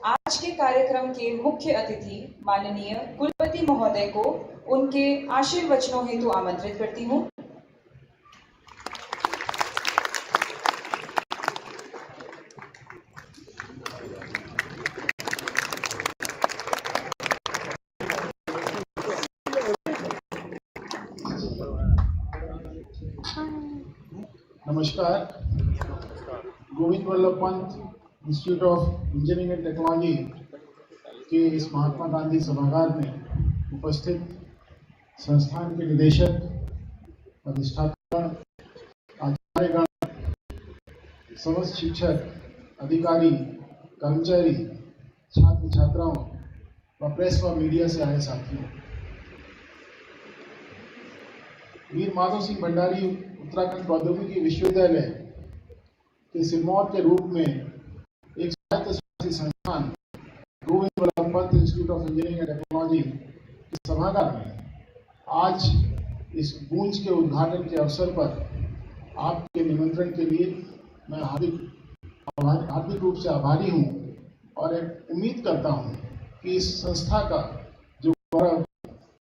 आज के कार्यक्रम के मुख्य अतिथि माननीय कुलपति महोदय को उनके आशीर्वचनों हेतु आमंत्रित करती हूँ। नमस्कार। Govind Vallabh Pant institute of engineering and technology के इस महात्मा गांधी सभागार में उपस्थित संस्थान के निदेशक, अधिष्ठाता, आचार्यगण, समस्त शिक्षक, अधिकारी, कर्मचारी, छात्र छात्राओं व प्रेस व मीडिया से आए साथियों, वीर माधव सिंह भंडारी उत्तराखंड प्रौद्योगिकी विश्वविद्यालय के सिरमौर के रूप में एक स्वायत्त संस्थान Govind Vallabh Pant institute of engineering and technology के सभागार में आज इस गूंज के उद्घाटन के अवसर पर आपके निमंत्रण के लिए मैं हार्दिक रूप से आभारी हूं और एक उम्मीद करता हूं कि इस संस्था का जो गौरव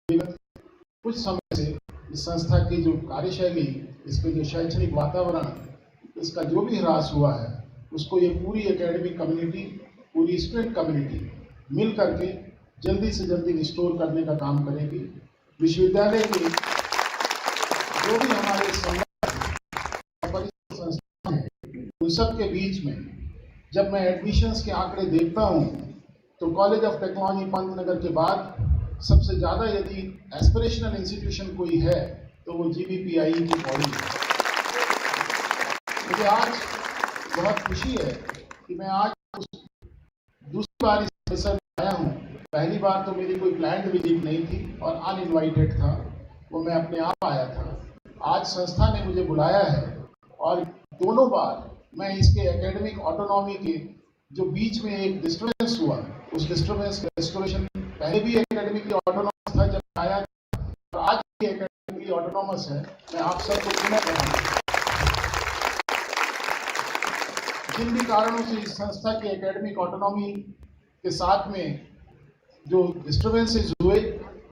कुछ समय से इस संस्था की जो कार्यशैली, इसके जो शैक्षणिक वातावरण, इसका जो भी ह्रास हुआ है, उसको ये पूरी एकेडमिक कम्युनिटी, पूरी स्टूडेंट कम्युनिटी मिल करके जल्दी से जल्दी रिस्टोर करने का काम करेगी। विश्वविद्यालय के जो भी हमारे संस्थान हैं, उन सब के बीच में जब मैं एडमिशन्स के आंकड़े देखता हूँ तो कॉलेज ऑफ टेक्नोलॉजी पंतनगर के बाद सबसे ज़्यादा यदि एस्पिरेशनल इंस्टीट्यूशन कोई है तो वो GBPIE की बॉडी है। मुझे आज बहुत खुशी है कि मैं आज दूसरी बार इस परिसर में आया हूँ। पहली बार तो मेरी कोई प्लान्ड विजिट नहीं थी और अनइनवाइटेड था, वो मैं अपने आप आया था। आज संस्था ने मुझे बुलाया है और दोनों बार मैं इसके एकेडमिक ऑटोनॉमी के जो बीच में एक डिस्टर्बेंस हुआ, उस डिस्टर्बेंस का रेस्टोरेशन, पहले भी एकेडमिकली ऑटोनॉमस था जब आया था और आज भी एकेडमिकली ऑटोनॉमस है। मैं आप सबको पुनः बताऊंगा जिन भी कारणों से इस संस्था की एकेडमिक ऑटोनॉमी के साथ में जो डिस्टर्बेंसेस हुए,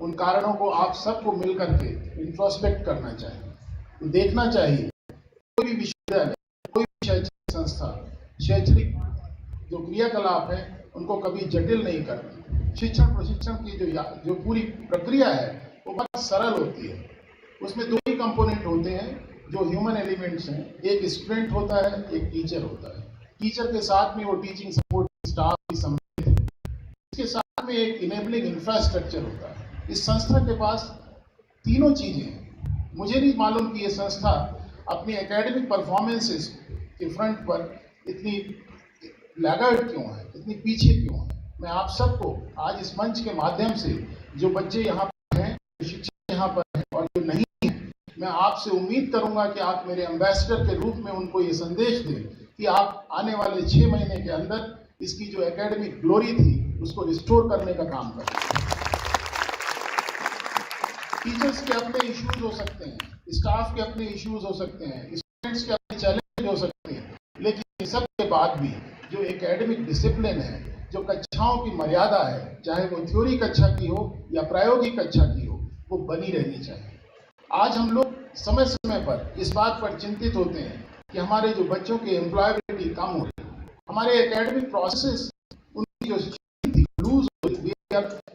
उन कारणों को आप सबको मिलकर के इंट्रोस्पेक्ट करना चाहिए, तो देखना चाहिए कोई भी विश्वविद्यालय, कोई भी शैक्षणिक संस्था, शैक्षणिक जो क्रियाकलाप है उनको कभी जटिल नहीं करना। शिक्षण प्रशिक्षण की जो पूरी प्रक्रिया है वो बहुत सरल होती है। उसमें दो ही कंपोनेंट होते हैं जो ह्यूमन एलिमेंट्स हैं, एक स्टूडेंट होता है, एक टीचर होता है। टीचर के साथ में वो टीचिंग सपोर्ट स्टाफ भी सम्मिलित है। इसके साथ में एक इनेबलिंग इंफ्रास्ट्रक्चर होता है। इस संस्था के पास तीनों चीजें हैं। मुझे नहीं मालूम कि ये संस्था अपनी एकेडमिक परफॉर्मेंसेस के फ्रंट पर इतनी लैगर्ड क्यों है, इतनी पीछे क्यों है। मैं आप सबको आज इस मंच के माध्यम से, जो बच्चे यहाँ पर हैं, जो शिक्षक यहाँ पर हैं और जो नहीं हैं, मैं आपसे उम्मीद करूंगा कि आप मेरे एम्बेसडर के रूप में उनको ये संदेश दें कि आप आने वाले 6 महीने के अंदर इसकी जो एकेडमिक ग्लोरी थी उसको रिस्टोर करने का काम करें। टीचर्स के अपने इश्यूज हो सकते हैं, स्टाफ के अपने इश्यूज हो सकते हैं, स्टूडेंट्स के अपने चैलेंज हो सकते हैं, लेकिन इन सब के बाद भी जो एकेडमिक डिसिप्लिन है, जो कक्षाओं की मर्यादा है, चाहे वो थ्योरी कक्षा की हो या प्रायोगिक कक्षा की हो, वो बनी रहनी चाहिए। आज हम लोग समय समय पर इस बात पर चिंतित होते हैं कि हमारे जो बच्चों की एम्प्लॉयबिलिटी कम हो रही है, हमारे एकेडमिक प्रोसेसेस उनकी जो थी लूज हो रही है,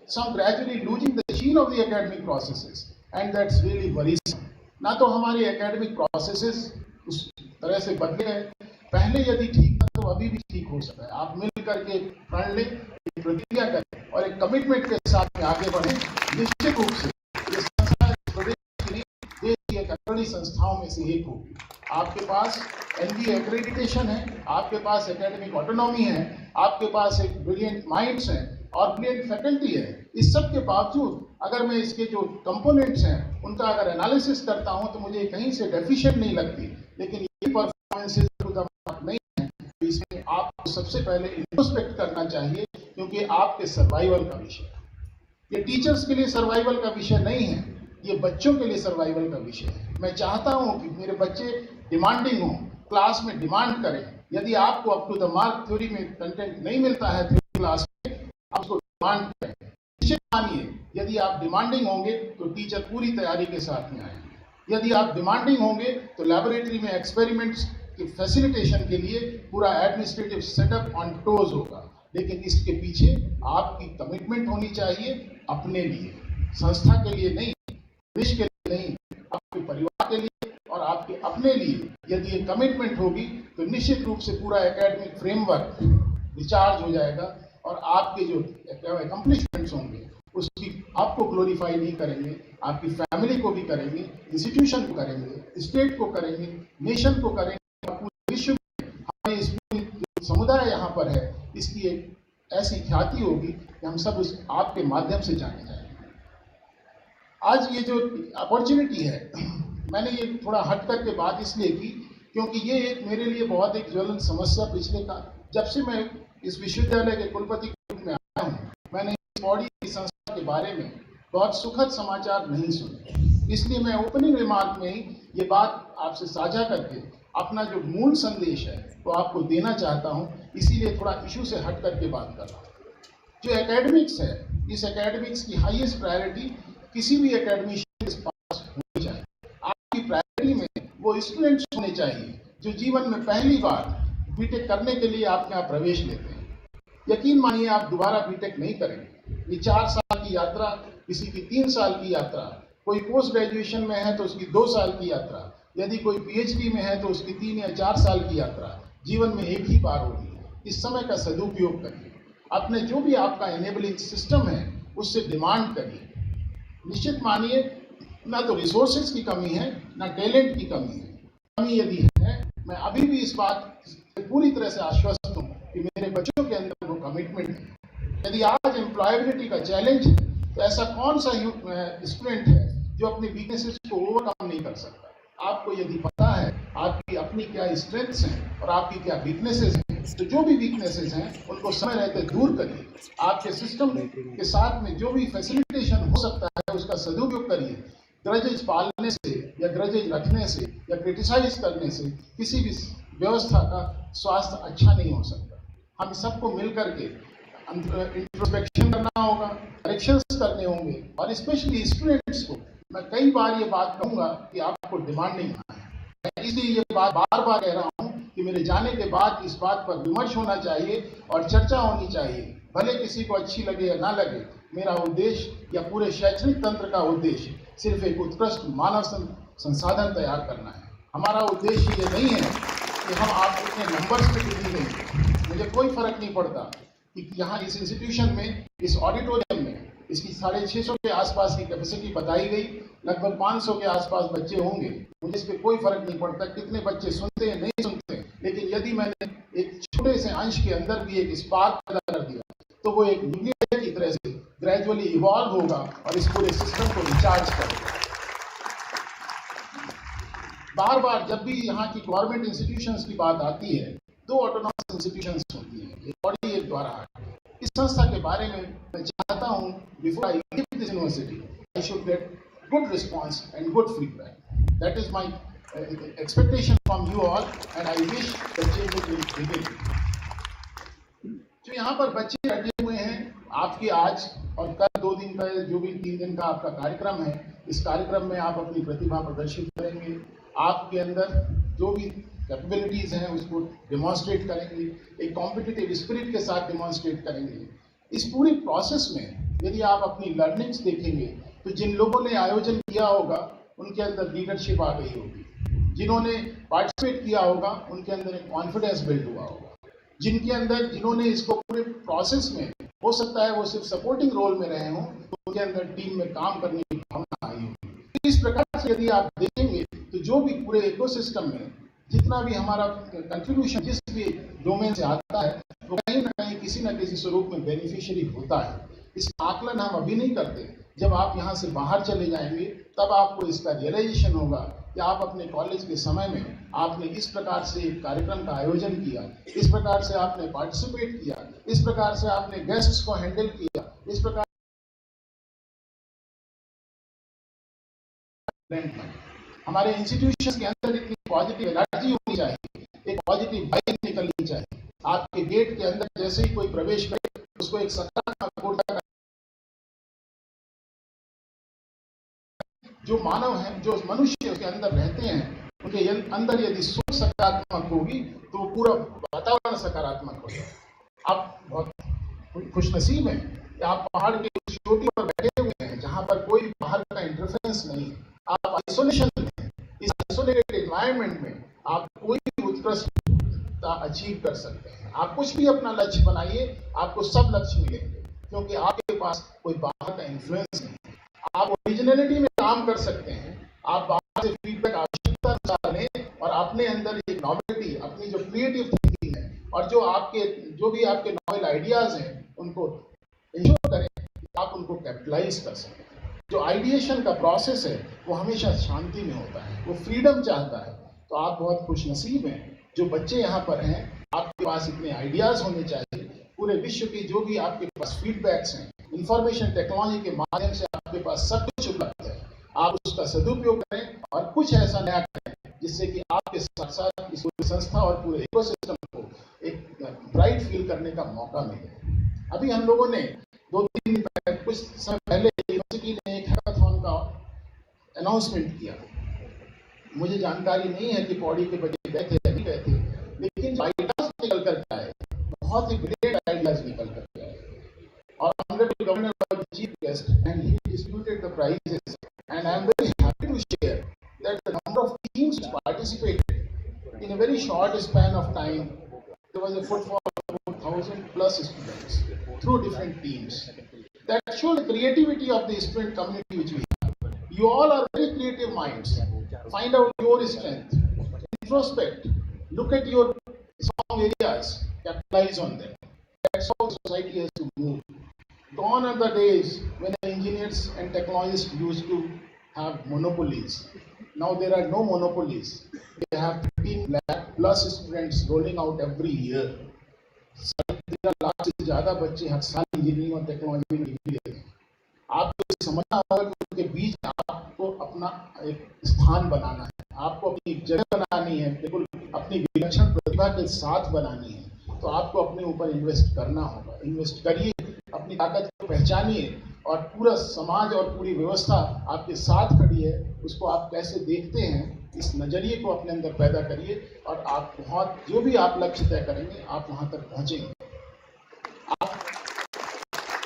some gradually losing the sheen of the academic processes and that's really worrisome। ना तो हमारे एकेडमिक प्रोसेसेस उस तरह से बदले हैं, पहले यदि ठीक था तो अभी भी ठीक हो सकता है। आप मिल करके प्रण लें, एक प्रतिज्ञा करें और एक कमिटमेंट के साथ में आगे बढ़ें। निश्चित रूप से ये संस्था इस प्रदेश के लिए देश की एक अग्रणी संस्थाओं में से एक होगी। आपके पास NBA एक्रेडिटेशन है, आपके पास एकेडमिक ऑटोनॉमी है, आपके पास एक ब्रिलियंट माइंड्स हैं और ब्रिलियंट फैकल्टी है। इस सब के बावजूद अगर मैं इसके जो कंपोनेंट्स हैं उनका अगर एनालिसिस करता हूं तो मुझे कहीं से डेफिशिएंट नहीं लगती, लेकिन ये परफॉर्मेंसेस नहीं है, तो इसमें आपको सबसे पहले इंट्रोस्पेक्ट करना चाहिए, क्योंकि आपके सर्वाइवल का विषय है। ये टीचर्स के लिए सर्वाइवल का विषय नहीं है, ये बच्चों के लिए सर्वाइवल का विषय है। मैं चाहता हूं कि मेरे बच्चे डिमांडिंग हों, क्लास में डिमांड करें। यदि आपको up to the mark theory में कंटेंट नहीं मिलता है क्लास में आप उसको डिमांड करें। निश्चित मानिए यदि आप डिमांडिंग होंगे तो टीचर पूरी तैयारी के साथ में आएंगे। यदि आप डिमांडिंग होंगे तो लैबोरेटरी में एक्सपेरिमेंट्स की फैसिलिटेशन के लिए पूरा एडमिनिस्ट्रेटिव सेटअप ऑन टोज होगा। लेकिन इसके पीछे आपकी कमिटमेंट होनी चाहिए, अपने लिए, संस्था के लिए नहीं, देश के लिए नहीं, आपके परिवार के लिए और आपके अपने लिए। यदि ये कमिटमेंट होगी तो निश्चित रूप से पूरा एकेडमिक फ्रेमवर्क रिचार्ज हो जाएगा और आपके जो अकम्पलिशमेंट्स होंगे उसकी आपको ग्लोरीफाई नहीं करेंगे, आपकी फैमिली को भी करेंगे, इंस्टीट्यूशन को करेंगे, स्टेट को करेंगे, नेशन को करेंगे और पूरे विश्व में हमें इस पूरी समुदाय यहाँ पर है इसकी एक ऐसी ख्याति होगी कि हम सब उस आपके माध्यम से जाने जाएंगे। आज ये जो अपॉर्चुनिटी है मैंने ये थोड़ा हट करके बात इसलिए की क्योंकि ये एक मेरे लिए बहुत एक ज्वलंत समस्या पिछले का जब से मैं इस विश्वविद्यालय के कुलपति के रूप में आया हूँ, मैंने इस बॉडी की संस्था के बारे में बहुत सुखद समाचार नहीं सुने। इसलिए मैं ओपनिंग रिमार्क में ही ये बात आपसे साझा करके अपना जो मूल संदेश है वो आपको देना चाहता हूँ। इसीलिए थोड़ा इशू से हट करके बात कर रहा हूँ। जो एकेडमिक्स है, इस एकेडमिक्स की हाईएस्ट प्रायोरिटी किसी भी एकेडमिशियन के पास होनी चाहिए। आपकी प्रायोरिटी में वो स्टूडेंट्स होने चाहिए जो जीवन में पहली बार बीटेक करने के लिए आपके यहाँ प्रवेश लेते हैं। यकीन मानिए आप दोबारा बीटेक नहीं करेंगे। ये 4 साल की यात्रा, किसी की 3 साल की यात्रा, कोई पोस्ट ग्रेजुएशन में है तो उसकी 2 साल की यात्रा, यदि कोई पीएचडी में है तो उसकी 3 या 4 साल की यात्रा जीवन में एक ही बार होगी। इस समय का सदुपयोग करिए। अपने जो भी आपका एनेबलिंग सिस्टम है उससे डिमांड करिए। निश्चित मानिए ना तो रिसोर्सेज की कमी है ना टैलेंट की कमी है। कमी यदि है, मैं अभी भी इस बात से पूरी तरह से आश्वस्त हूँ कि मेरे बच्चों के अंदर वो कमिटमेंट है। यदि आज एम्प्लॉयबिलिटी का चैलेंज है तो ऐसा कौन सा स्टूडेंट है जो अपनी वीकनेसेस को ओवरकम नहीं कर सकता। आपको यदि पता है आपकी अपनी क्या स्ट्रेंथ्स हैं और आपकी क्या वीकनेसेस हैं, तो जो भी वीकनेसेस हैं उनको समय रहते दूर करिए। आपके सिस्टम के साथ में जो भी फैसिलिटेशन हो सकता है उसका सदुपयोग करिए। ग्रजेज पालने से या ग्रजेज रखने से या क्रिटिसाइज करने से किसी भी व्यवस्था का स्वास्थ्य अच्छा नहीं हो सकता। हम सबको मिलकर के इंट्रोस्पेक्शन करना होगा, करेक्शंस करने होंगे और स्पेशली स्टूडेंट्स को मैं कई बार ये बात कहूँगा कि आपको डिमांडिंग है। मैं इसलिए ये बात बार बार कह रहा हूँ कि मेरे जाने के बाद इस बात पर विमर्श होना चाहिए और चर्चा होनी चाहिए। भले किसी को अच्छी लगे या ना लगे, मेरा उद्देश्य या पूरे शैक्षणिक तंत्र का उद्देश्य सिर्फ एक उत्कृष्ट मानव संसाधन तैयार करना है। हमारा उद्देश्य ये नहीं है कि हम आप अपने नंबर्स पे डिग्री देंगे। मुझे कोई फर्क नहीं पड़ता कि यहाँ इस इंस्टीट्यूशन में, इस ऑडिटोरियम में इसकी 650 के आसपास की कैपेसिटी बताई गई, लगभग 500 के आसपास बच्चे होंगे। मुझे इस पर कोई फर्क नहीं पड़ता कितने बच्चे सुनते हैं नहीं सुनते हैं, लेकिन यदि मैंने एक छोटे से अंश के अंदर भी एक स्पार्क पैदा कर दिया तो वो एक न्यूक्लियर की तरह से ग्रेजुअली इवॉल्व होगा और इस पूरे सिस्टम को रिचार्ज करेगा। बार बार जब भी यहाँ की गवर्नमेंट इंस्टीट्यूशंस की बात आती है, 2 ऑटोनॉमस इंस्टीट्यूशंस होती हैं, एक बॉडी एक द्वारा। इस संस्था के बारे में मैं चाहता हूँ before I leave this university I should get good response and good feedback. That is my expectation from you all and I wish the change will begin. जो यहाँ पर बच्चे बैठे हुए हैं, आपके आज और कल 2 दिन का जो भी 3 दिन का आपका कार्यक्रम है, इस कार्यक्रम में आप अपनी प्रतिभा प्रदर्शित करेंगे। आपके अंदर जो भी कैपेबिलिटीज हैं उसको डिमॉन्स्ट्रेट करेंगे, एक कॉम्पिटिटिव स्पिरिट के साथ डिमॉन्स्ट्रेट करेंगे। इस पूरी प्रोसेस में यदि आप अपनी लर्निंग्स देखेंगे तो जिन लोगों ने आयोजन किया होगा उनके अंदर लीडरशिप आ गई होगी, जिन्होंने पार्टिसिपेट किया होगा उनके अंदर एक कॉन्फिडेंस बिल्ड हुआ होगा, जिन्होंने इसको पूरे प्रोसेस में, हो सकता है वो सिर्फ सपोर्टिंग रोल में रहे हों, तो उनके अंदर टीम में काम करने की भावना आई होगी। इस प्रकार से यदि आप देखेंगे तो जो भी पूरे इकोसिस्टम में जितना भी हमारा कंट्रीब्यूशन जिस भी डोमेन से आता है वो कहीं ना कहीं किसी न किसी स्वरूप में बेनिफिशियरी होता है। इस आकलन हम अभी नहीं करते, जब आप यहाँ से बाहर चले जाएंगे तब आपको इसका रियलाइजेशन होगा कि आप अपने कॉलेज के समय में आपने इस प्रकार से एक कार्यक्रम का आयोजन किया, इस प्रकार से आपने पार्टिसिपेट किया, इस प्रकार से आपने गेस्ट्स को हैंडल किया, इस प्रकार हमारे इंस्टीट्यूशन के अंदर इतनी पॉजिटिव एनर्जी होनी चाहिए, एक पॉजिटिव वाइब निकलनी चाहिए। आपके गेट के अंदर जैसे ही कोई प्रवेश करे उसको एक सकारात्मक ऊर्जा, जो मानव है, जो मनुष्य के अंदर रहते हैं, उनके अंदर यदि सोच सकारात्मक होगी तो वो पूरा वातावरण सकारात्मक होगा। आप बहुत खुशनसीब हैं कि आप पहाड़ के उस चोटी पर बैठे हुए हैं जहां पर कोई बाहर का इंटरफेरेंस नहीं है। आप आइसोलेशन में हैं। इस आइसोलेटेड एनवायरनमेंट में आप कोई भी उत्कृष्टता अचीव कर सकते हैं। आप कुछ भी अपना लक्ष्य बनाइए, आपको सब लक्ष्य मिलेंगे, क्योंकि आपके पास कोई बाहर का इन्फ्लुएंस नहीं है। आप ओरिजिनलिटी में काम कर सकते हैं। आप बाहर से फीडबैक आवश्यकता अनुसार लें और अपने अंदर एक नॉवेल्टी, अपनी जो क्रिएटिव थिंकिंग है और जो भी आपके नॉवेल आइडियाज हैं, उनको इंश्योर करें कि आप उनको कैपिटलाइज कर सकें। जो आइडिएशन का प्रोसेस है वो हमेशा शांति में होता है, वो फ्रीडम चाहता है। तो आप बहुत खुशनसीब हैं जो बच्चे यहाँ पर हैं। आपके पास इतने आइडियाज होने चाहिए। पूरे विश्व की जो भी आपके पास फीडबैक्स हैं, इंफॉर्मेशन टेक्नोलॉजी के माध्यम से आपके पास सब कुछ उपलब्ध है। आप उसका सदुपयोग करें और कुछ ऐसा नया करें जिससे कि आपके साथ साथ इस पूरी संस्था और पूरे इकोसिस्टम को एक ब्राइट फील करने का मौका मिले। अभी हम लोगों ने 2-3 दिन कुछ समय पहले यूनिवर्सिटी ने एक हैकाथॉन का अनाउंसमेंट किया। मुझे जानकारी नहीं है कि पौड़ी के बच्चे गए थे या नहीं गए थे, लेकिन आइडियाज निकल कर आए, बहुत ही ग्रेट आइडियाज निकल कर आए। और honorable governor was the chief guest and he distributed the prizes, and I am very happy to share that the number of teams which participated in a very short span of time, there was a footfall of about 1,000 plus students through different teams. That shows the creativity of the student community which we have. You all are very creative minds. Find out your strength, introspect, look at your strong areas, capitalize on them. That's how society has to move. Gone are the days when the engineers and technologists used to have monopolies. Now there are no monopolies. They have 15 lakh plus students rolling out every year. 13 lakh से ज़्यादा बच्चे हर साल engineering और technology में degree लेते हैं। आपको समझना होगा कि उनके बीच आपको अपना एक स्थान बनाना है, आपको अपनी जगह बनानी है, बिल्कुल अपनी विलक्षण प्रतिभा के साथ बनानी है। तो आपको अपने ऊपर इन्वेस्ट करना होगा। इन्वेस्ट करिए, अपनी ताकत को पहचानिए और पूरा समाज और पूरी व्यवस्था आपके साथ खड़ी है। उसको आप कैसे देखते हैं, इस नजरिए को अपने अंदर पैदा करिए और आप बहुत जो भी आप लक्ष्य तय करेंगे आप वहां तक पहुंचेंगे। आप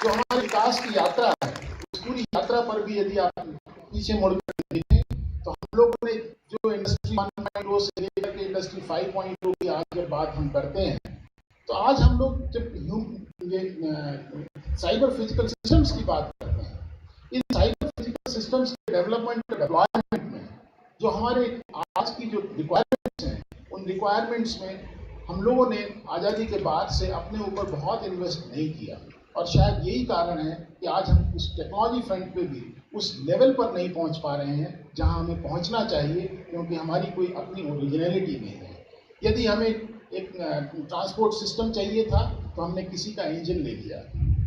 जो हमारे विकास की यात्रा है, उस पूरी यात्रा पर भी यदि आप पीछे मुड़कर देखें तो हम लोगों ने जो इंडस्ट्री 1.0 से लेकर के इंडस्ट्री 5.0 की आज जब बात हम करते हैं, तो आज हम लोग जब साइबर फिजिकल सिस्टम्स की बात करते हैं, इन साइबर फिजिकल सिस्टम्स के डेवलपमेंट डिप्लॉयमेंट में जो हमारे आज की जो रिक्वायरमेंट्स हैं, उन रिक्वायरमेंट्स में हम लोगों ने आज़ादी के बाद से अपने ऊपर बहुत इन्वेस्ट नहीं किया। और शायद यही कारण है कि आज हम उस टेक्नोलॉजी फ्रंट पे भी उस लेवल पर नहीं पहुंच पा रहे हैं जहां हमें पहुंचना चाहिए, क्योंकि हमारी कोई अपनी ओरिजिनलिटी नहीं है। यदि हमें एक ट्रांसपोर्ट सिस्टम चाहिए था तो हमने किसी का इंजन ले लिया,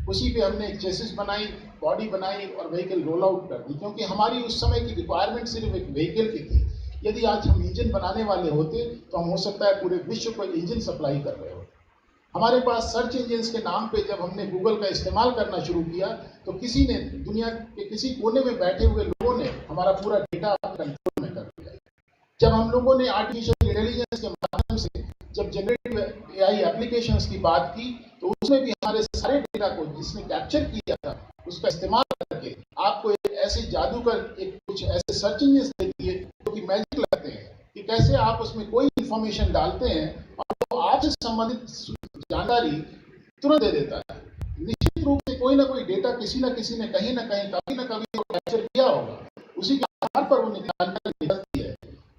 उसी पे हमने एक चेसिस बनाई, बॉडी बनाई और व्हीकल रोल आउट कर दी, क्योंकि हमारी उस समय की रिक्वायरमेंट सिर्फ एक व्हीकल की थी। यदि आज हम इंजन बनाने वाले होते तो हम हो सकता है पूरे विश्व को इंजन सप्लाई कर रहे होते। हमारे पास सर्च इंजन के नाम पे जब हमने गूगल का इस्तेमाल करना शुरू किया तो किसी ने, दुनिया के किसी कोने में बैठे हुए लोगों ने हमारा पूरा डेटा कंट्रोल में कर दिया। जब हम लोगों ने आर्टिफिशियल इंटेलिजेंस के माध्यम से जब जनरेटिव एआई एप्लीकेशंस की बात की, तो उसमें भी हमारे सारे डेटा को जिसने कैप्चर किया था उसका इस्तेमाल करके आपको एक ऐसे जादू का एक कुछ ऐसे सर्च इंजन दे दिए जो कि मैजिक लगते हैं कि कैसे आप उसमें कोई इंफॉर्मेशन डालते हैं और वो आपसे संबंधित जानकारी तुरंत दे देता है। निश्चित रूप से कोई ना कोई डेटा किसी न किसी ने कहीं ना कहीं कभी ना कभी कैप्चर किया होगा, उसी के आधार पर वो जानकारी निकलती है।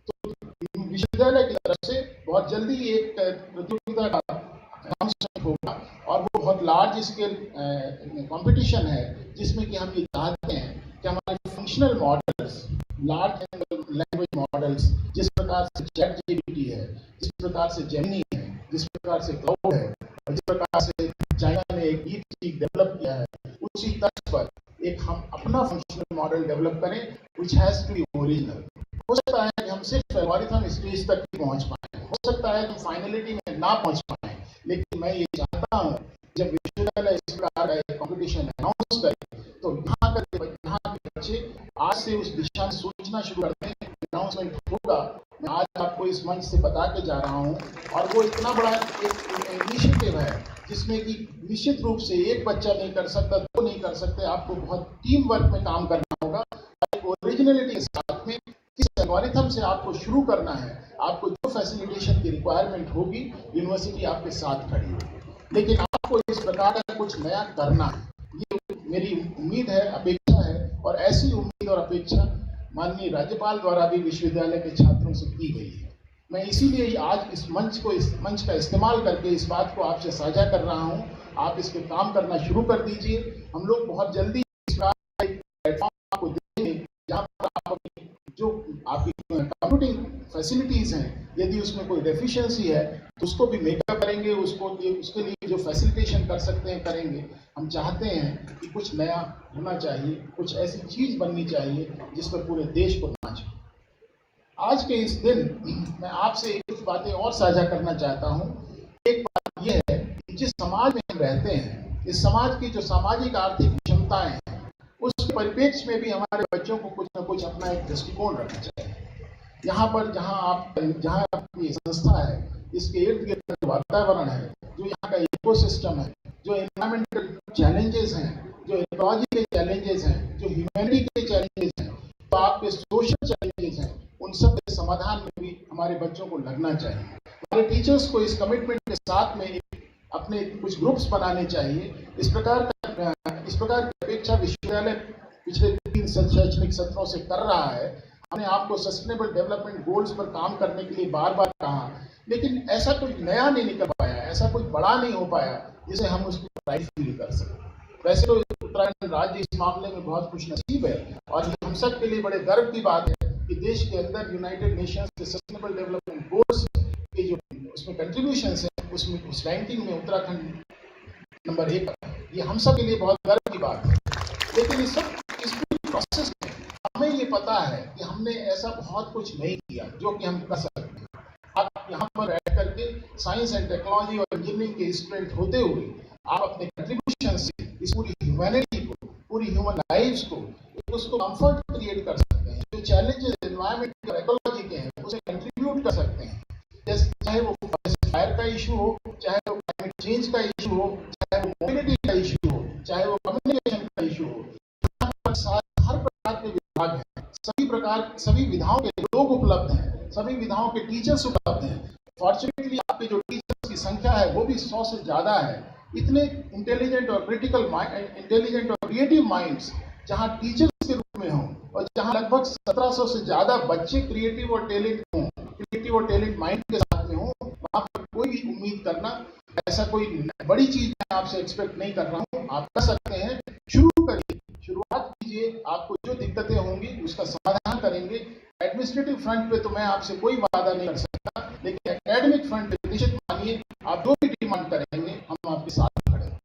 तो विश्वविद्यालय की तरफ से बहुत जल्दी एक प्रतियोगिता का अनाउंसमेंट होगा और वो बहुत लार्ज स्केल कंपटीशन है, जिसमें कि हम ये चाहते हैं कि हमारे functional models, large language models, जिस प्रकार से ChatGPT है, जिस प्रकार से जेमिनी है, जिस प्रकार से क्लाउड है, और जिस प्रकार से चाइना ने एक DeepSeek डेवलप किया है, उसी तर्ज पर एक हम अपना फंक्शनल मॉडल डेवलप करें which has to be original। हो सकता है कि हम सिर्फ एल्गोरिथम स्टेज तक ही पहुंच पाए, हो सकता है कि फाइनलिटी में ना पहुंच पाए, लेकिन मैं ये चाहता हूं जब विश्वविद्यालय इस प्रकार का एक कॉम्पिटिशन अनाउंस करे तो यहाँ के बच्चे आज से उस दिशा में सोचना शुरू करते हैं। अनाउंसमेंट होगा, मैं आज आपको इस मंच से बता के जा रहा हूँ, और वो इतना बड़ा एक इनिशिएटिव है जिसमें कि निश्चित रूप से एक बच्चा नहीं कर सकता, दो नहीं कर सकते, आपको बहुत टीम वर्क में काम करना होगा। एक ओरिजिनलिटी के साथ में किस एल्गोरिथम से आपको शुरू करना है, आपको जो फैसिलिटेशन की रिक्वायरमेंट होगी, यूनिवर्सिटी आपके साथ खड़ी होगी, लेकिन आपको इस प्रकार का कुछ नया करना है, ये मेरी उम्मीद है, अपेक्षा है, और ऐसी उम्मीद और अपेक्षा माननीय राज्यपाल द्वारा भी विश्वविद्यालय के छात्रों से की गई है। मैं इसीलिए आज इस मंच का इस्तेमाल करके इस बात को आपसे साझा कर रहा हूं। आप इस पे काम करना शुरू कर दीजिए। हम लोग बहुत जल्दी इस प्लेटफॉर्म को देंगे जहां पर आप जो आपकी कंप्यूटिंग फैसिलिटीज हैं, यदि उसमें कोई डेफिशिएंसी है तो उसको भी मेकअप करेंगे, उसके लिए जो फैसिलिटेशन कर सकते हैं करेंगे। हम चाहते हैं कि कुछ नया होना चाहिए, कुछ ऐसी चीज बननी चाहिए जिस पर पूरे देश को नाच। आज के इस दिन मैं आपसे कुछ बातें और साझा करना चाहता हूं। एक बात यह है कि जिस समाज में हम रहते हैं, इस समाज की जो सामाजिक आर्थिक क्षमताएं हैं, उस परिप्रेक्ष्य में भी हमारे बच्चों को कुछ न कुछ अपना एक दृष्टिकोण रखना चाहिए। यहाँ पर जहाँ आपकी संस्था है, इसके इर्द गिर्द वातावरण है, जो यहाँ का इकोसिस्टम है, जो एनवायरमेंटल चैलेंजेस हैं, जो इकोलॉजी के चैलेंजेस हैं, जो ह्यूमैनिटी के चैलेंजेस हैं, जो आपके सोशल चैलेंजेस हैं, उन सब के समाधान में भी हमारे बच्चों को लगना चाहिए। हमारे टीचर्स को इस कमिटमेंट के साथ में अपने कुछ ग्रुप्स बनाने चाहिए। इस प्रकार की अपेक्षा विश्वविद्यालय पिछले 3 शैक्षणिक सत्रों से कर रहा है। हमने आपको सस्टेनेबल डेवलपमेंट गोल्स पर काम करने के लिए बार बार कहा, लेकिन ऐसा कुछ नया नहीं निकल पाया, ऐसा कुछ बड़ा नहीं हो पाया जिसे हम उसकी प्राइस फील कर सकें। वैसे तो उत्तराखंड राज्य इस मामले में बहुत खुशनसीब है, और ये हम सब के लिए बड़े गर्व की बात है कि देश के अंदर यूनाइटेड नेशंस के सस्टेनेबल डेवलपमेंट गोल्स के जो उसमें कंट्रीब्यूशंस हैं, उसमें उस रैंकिंग में उत्तराखंड नंबर 1 पर है। ये हम सब के लिए बहुत गर्व की बात है। लेकिन इस प्रोसेस में हमें ये पता है कि हमने ऐसा बहुत कुछ नहीं किया जो कि हम कर सकते हैं। आप यहाँ पर बैठ करके साइंस एंड टेक्नोलॉजी और इंजीनियरिंग के स्टूडेंट होते हुए आप अपने कंट्रीब्यूशन से इस पूरी ह्यूमैनिटी को, पूरी ह्यूमन लाइव्स को, उसको कंफर्ट क्रिएट कर सकते हैं। जो चैलेंजेस एनवायरमेंट और इकोलॉजी के हैं, उसे कंट्रीब्यूट कर सकते हैं। जैसे चाहे वो फायर का इशू हो, चाहे वो क्लाइमेट चेंज का इशू हो, चाहे वो मोबिलिटी का इशू हो, चाहे वो कम्युनिकेशन का इशू हो, हर प्रकार के विभाग हैं, सभी विधाओं के लोग उपलब्ध हैं, सभी विधाओं के टीचर्स उपलब्ध हैं। फॉर्चुनेटली आपके जो टीचर्स की संख्या है वो भी 100 से ज्यादा है। इतने इंटेलिजेंट और क्रिएटिव माइंड्स जहां टीचर्स के रूप में हों, और जहां लगभग 1700 से ज्यादा बच्चे क्रिएटिव और टैलेंट माइंड के साथ में हों, वहां पर कोई भी उम्मीद करना, ऐसा कोई बड़ी चीज मैं आपसे एक्सपेक्ट नहीं कर रहा हूं। आप कर सकते हैं, शुरू करिए, शुरुआत कीजिए। आपको जो दिक्कतें होंगी उसका समाधान करेंगे। एडमिनिस्ट्रेटिव फ्रंट पे तो मैं आपसे कोई वादा नहीं कर सकता, लेकिन एकेडमिक फ्रंट पे निश्चित मानिए, आप जो भी डिमांड करेंगे हम आपके साथ खड़े हैं।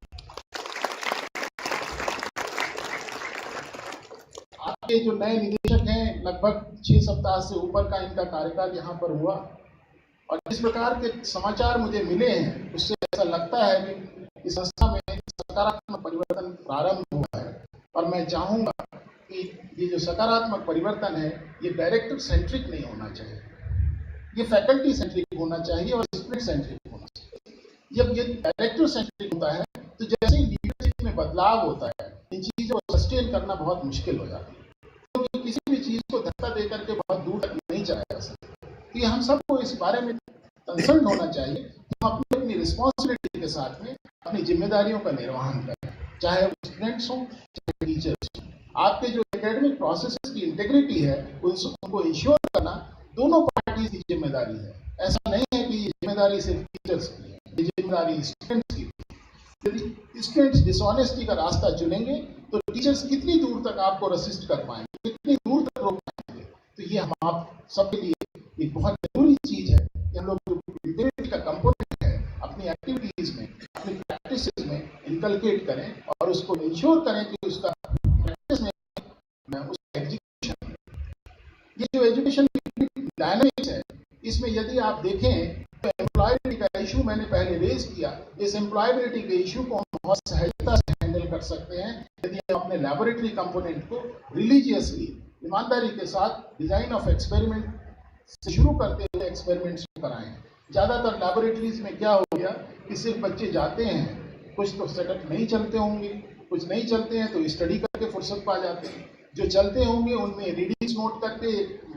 आपके जो नए निदेशक हैं, लगभग 6 सप्ताह से ऊपर का इनका कार्यकाल यहाँ पर हुआ, और जिस प्रकार के समाचार मुझे मिले हैं उससे ऐसा लगता है कि इस संस्था में सकारात्मक परिवर्तन प्रारंभ हुआ है। और मैं चाहूंगा कि ये जो सकारात्मक परिवर्तन है, ये डायरेक्टर सेंट्रिक नहीं होना चाहिए, ये फैकल्टी सेंट्रिक होना चाहिए और स्टूडेंट सेंट्रिक होना चाहिए। जब ये डायरेक्टर सेंट्रिक होता है तो जैसे ही लीडरशिप में बदलाव होता है, इन चीजों को सस्टेन करना बहुत मुश्किल हो जाता है, क्योंकि किसी भी चीज को धक्का दे करके बहुत दूर तक नहीं चलाया जा सकता। तो ये हम सबको इस बारे में कंसर्न होना चाहिए कि हम अपनी रिस्पॉन्सिबिलिटी के साथ में अपनी जिम्मेदारियों का निर्वहन करें, चाहे वो स्टूडेंट्स हों, चाहे टीचर्स हों। आपके जो एकेडमिक प्रोसेस की इंटीग्रिटी है उनको इंश्योर करना दोनों पार्टी की जिम्मेदारी है। ऐसा नहीं है कि ये जिम्मेदारी सिर्फ टीचर्स की है, ये जिम्मेदारी स्टूडेंट्स की है। यदि स्टूडेंट्स डिसऑनेस्टी का रास्ता चुनेंगे तो टीचर्स कितनी दूर तक आपको रेसिस्ट कर पाएंगे, कितनी दूर तक रोक पाएंगे। तो ये हम आप सबके लिए एक बहुत जरूरी चीज है कि हम लोग जो इंटीग्रिटी का कंपोनेंट है अपनी एक्टिविटीज में, अपनी प्रैक्टिसेस में इनकलकेट करें, और उसको इंश्योर करें कि उसका प्रैक्टिस में उसका एग्जीक्यूशन। ये जो एजुकेशन की डायनामिक्स है, इसमें यदि आप देखें तो एम्प्लॉयबिलिटी का इशू मैंने पहले रेज किया, इस एम्प्लॉयबिलिटी के इशू को हम बहुत सहजता से हैंडल कर सकते हैं यदि हम अपने लैबोरेटरी कंपोनेंट को रिलीजियसली, ईमानदारी के साथ डिजाइन ऑफ एक्सपेरिमेंट से शुरू करते हुए एक्सपेरिमेंट्स कराएं। ज़्यादातर लैबोरेटरीज में क्या हो गया कि सिर्फ बच्चे जाते हैं, कुछ तो सेटअप नहीं चलते होंगे, कुछ नहीं चलते हैं तो स्टडी करके फुर्सत पा जाते हैं, जो चलते होंगे उनमें रीडिंग्स नोट करके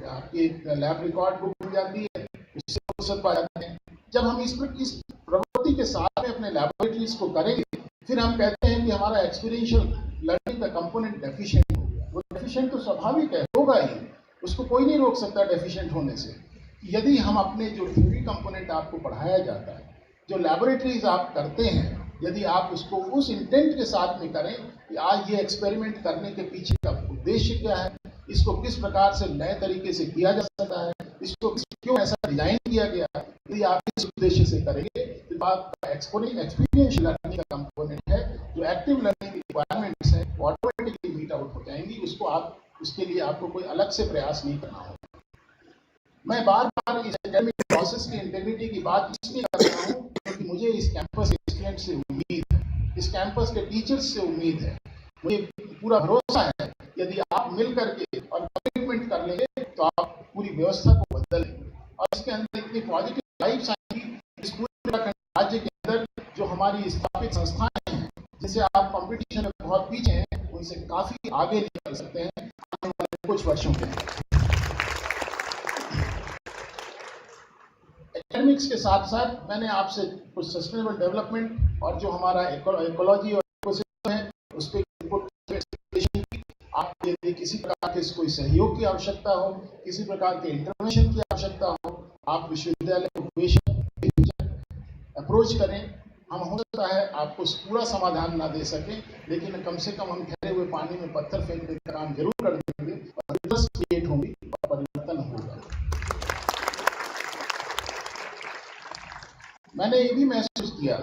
आपकी लैब रिकॉर्ड बुक मिल जाती है, उससे फुर्सत पा जाते हैं। जब हम इस प्रवृत्ति के साथ में अपने लैबोरेटरीज को करेंगे, फिर हम कहते हैं कि हमारा एक्सपीरियंशियल लर्निंग का कंपोनेंट डेफिशिएंट हो गया। वो डेफिशिएंट तो स्वाभाविक है, होगा ही, उसको कोई नहीं रोक सकता डेफिशिएंट होने से। यदि हम अपने जो थ्योरी कंपोनेंट आपको पढ़ाया जाता है, जो लैबोरेटरीज आप करते हैं, यदि आप उसको उस इंटेंट के साथ में करें कि आज ये एक्सपेरिमेंट करने के पीछे का उद्देश्य क्या है, इसको किस प्रकार से नए तरीके से किया जा सकता है, इसको क्यों ऐसा डिजाइन किया गया है, यदि आप इस उद्देश्य से करेंगे तो आपका एक्सपीरियंशियल लर्निंग का कंपोनेंट है, जो एक्टिव लर्निंग रिक्वायरमेंट्स है, वो ऑटोमेटिकली मीट आउट हो जाएंगी। उसके लिए आपको कोई अलग से प्रयास नहीं करना होगा। मैं बार बार इस एकेडमिक प्रोसेस की इंटीग्रिटी की बात इसलिए कर रहा हूँ क्योंकि मुझे इस कैंपस के स्टूडेंट से उम्मीद है, इस कैंपस के टीचर्स से उम्मीद है, मुझे पूरा भरोसा है यदि आप मिल करके और कमिटमेंट कर लेंगे तो आप पूरी व्यवस्था को बदल लेंगे और इसके अंदर इतनी पॉजिटिव वाइब्स आएंगी। इस पूरे राज्य के अंदर जो हमारी स्थापित संस्थाएं हैं, जिनसे आप कंपटीशन में बहुत पीछे हैं, उनसे काफी आगे निकल सकते हैं आने वाले कुछ वर्षों के अंदर। एकेडमिक्स के साथ साथ मैंने आपसे कुछ सस्टेनेबल डेवलपमेंट और जो हमारा इकोलॉजी और इकोसिस्टम है उस पर आप यदि किसी प्रकार के कोई सहयोग की आवश्यकता हो, किसी प्रकार के इंटरवेंशन की आवश्यकता हो, आप विश्वविद्यालय को बेशक अप्रोच करें। हम हो सकता है आपको पूरा समाधान ना दे सकें, लेकिन कम से कम हम ठहरे हुए पानी में पत्थर फेंकने का काम जरूर कर देंगे और इंटरेस्ट क्रिएट होगी और परिवर्तन होगा। मैंने ये भी महसूस किया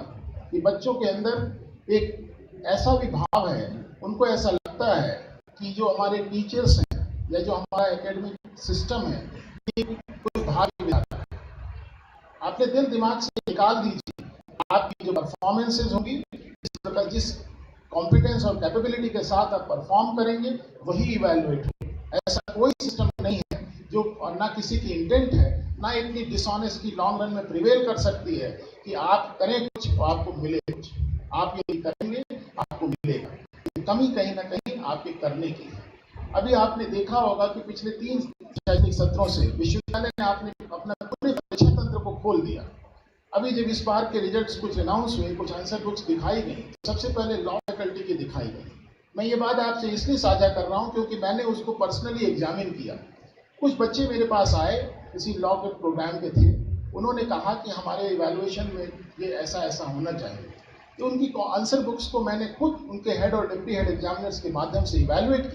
कि बच्चों के अंदर एक ऐसा भी भाव है, उनको ऐसा लगता है कि जो हमारे टीचर्स हैं या जो हमारा एकेडमिक सिस्टम है ये कोई भाग्य विधाता है। आपने दिल दिमाग से निकाल दीजिए, आपकी जो परफॉर्मेंसेज होंगी, इस प्रकार जिस कॉम्पिटेंस और कैपेबिलिटी के साथ आप परफॉर्म करेंगे वही इवैल्यूएट होगा। ऐसा कोई सिस्टम नहीं है जो, और ना किसी की इंटेंट है, ना इतनी डिसऑनेस्टी लॉन्ग रन में प्रिवेल कर सकती है कि आप करें कुछ और आपको मिले कुछ। आप ये करेंगे आपको मिलेगा, कमी कहीं ना कहीं आपके करने की है। अभी आपने देखा होगा कि पिछले 3 शैक्षणिक सत्रों से विश्वविद्यालय ने आपने अपना पूरे परीक्षा तंत्र को खोल दिया। अभी जब इस बार के रिजल्ट्स कुछ अनाउंस हुए, कुछ आंसर बुक्स दिखाई गई, सबसे पहले लॉ फैकल्टी की दिखाई गई। मैं ये बात आपसे इसलिए साझा कर रहा हूँ क्योंकि मैंने उसको पर्सनली एग्जामिन किया। कुछ बच्चे मेरे पास आए, किसी लॉ के प्रोग्राम के थे, उन्होंने कहा कि हमारे इवैल्यूएशन में ये ऐसा ऐसा होना चाहिए। तो उनकी आंसर बुक्स को मैंने खुद उनके हेड और डिप्टी हेड एग्जामिनर्स के माध्यम से इवैल्यूएट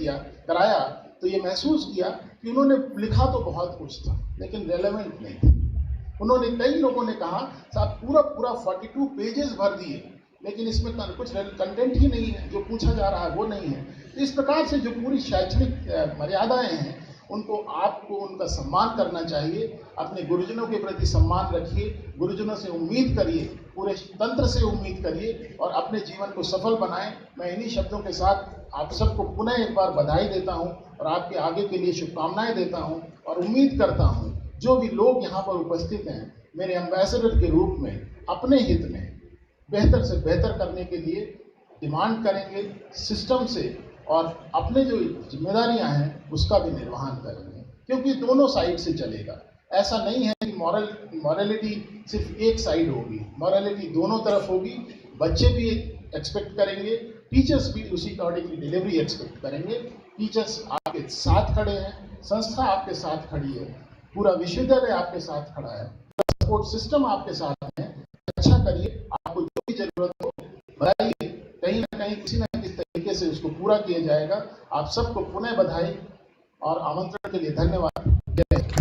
कराया, तो ये महसूस किया कि उन्होंने लिखा तो बहुत कुछ था लेकिन रेलेवेंट नहीं था। उन्होंने, कई लोगों ने कहा साहब पूरा 42 पेजेस भर दिए लेकिन इसमें कुछ कंटेंट ही नहीं है, जो पूछा जा रहा है वो नहीं है। तो इस प्रकार से जो पूरी शैक्षणिक मर्यादाएं हैं उनको आपको उनका सम्मान करना चाहिए। अपने गुरुजनों के प्रति सम्मान रखिए, गुरुजनों से उम्मीद करिए, पूरे तंत्र से उम्मीद करिए और अपने जीवन को सफल बनाएं। मैं इन्हीं शब्दों के साथ आप सबको पुनः एक बार बधाई देता हूं और आपके आगे के लिए शुभकामनाएं देता हूं और उम्मीद करता हूं जो भी लोग यहाँ पर उपस्थित हैं मेरे एम्बेसडर के रूप में अपने हित में बेहतर से बेहतर करने के लिए डिमांड करेंगे सिस्टम से और अपने जो जिम्मेदारियां हैं उसका भी निर्वहन करेंगे, क्योंकि दोनों साइड से चलेगा। ऐसा नहीं है कि मॉरलिटी सिर्फ एक साइड होगी, मॉरलिटी दोनों तरफ होगी। बच्चे भी एक्सपेक्ट करेंगे, टीचर्स भी उसी अकॉर्डिंगली डिलीवरी एक्सपेक्ट करेंगे। टीचर्स आपके साथ खड़े हैं, संस्था आपके साथ खड़ी है, पूरा विश्वविद्यालय आपके साथ खड़ा है, सपोर्ट सिस्टम आपके साथ है। अच्छा करिए, आपको जो भी जरूरत हो बताइए, कहीं ना कहीं किसी न किसी तरीके से उसको पूरा किया जाएगा। आप सबको पुनः बधाई और आमंत्रण के लिए धन्यवाद। जय हिंद।